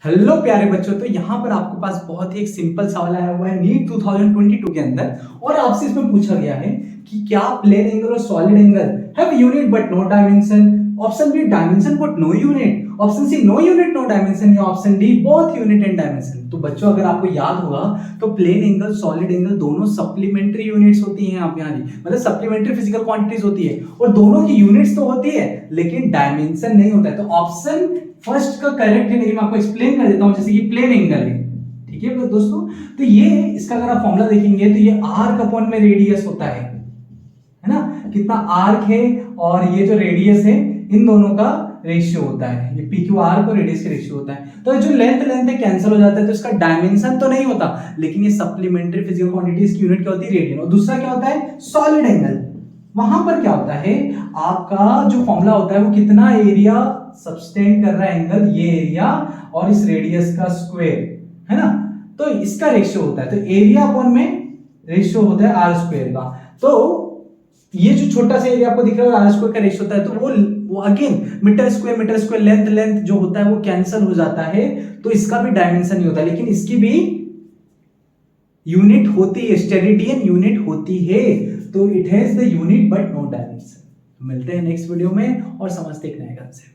Hello प्यारे बच्चों, तो यहाँ पर आपके पास बहुत ही एक सिंपल सवाल आया हुआ है नीट 2022 के अंदर और आपसे इसमें पूछा गया है कि क्या प्लेन एंगल और solid angle have unit but no dimension. Option B dimension but no unit, option C no unit no dimension, या option D both unit and dimension. तो बच्चों अगर आपको याद होगा तो प्लेन एंगल सॉलिड एंगल दोनों सप्लीमेंट्री यूनिट्स होती हैं। आप यहाँ मतलब सप्लीमेंट्री फिजिकल क्वांटिटीज होती है और दोनों की यूनिट्स तो होती है लेकिन डायमेंशन नहीं होता है। तो ऑप्शन फर्स्ट का करेक्ट है, लेकिन मैं आपको एक्सप्लेन कर देता हूं। जैसे ये प्लेन एंगल है, ठीक है दोस्तों, तो ये इसका अगर आप फॉर्मूला देखेंगे तो ये आर्क अपॉन में रेडियस होता है ना। कितना आर्क है और ये जो रेडियस है इन दोनों का रेशियो होता है। ये पी क्यू आर्क और रेडियस का रेशियो होता है। तो जो लेंथ है कैंसिल हो जाता है, तो इसका डायमेंशन तो नहीं होता, लेकिन ये सप्लीमेंट्री फिजिकल क्वांटिटीज की यूनिट क्या होती है, रेडियन। और दूसरा क्या होता है, सॉलिड एंगल। वहां पर क्या होता है, आपका जो फॉर्मूला होता है वो कितना एरिया सबटेंड कर रहा है एंगल, ये एरिया और इस रेडियस का स्क्वायर, है ना। तो इसका रेशियो होता है, तो एरिया अपॉन में रेशियो होता है आर स्क्वायर का। तो ये जो छोटा सा एरिया आपको दिख रहा है आर स्क्वायर का रेशियो होता है, तो वो अगेन मीटर स्क्वायर लेंथ जो होता है वो कैंसिल हो जाता है। तो इसका भी डायमेंशन नहीं होता, लेकिन इसकी भी यूनिट होती है, स्टेरेडियन यूनिट होती है। तो it has the unit but no dimension. मिलते हैं नेक्स्ट वीडियो में और समझते हैं एक नए से।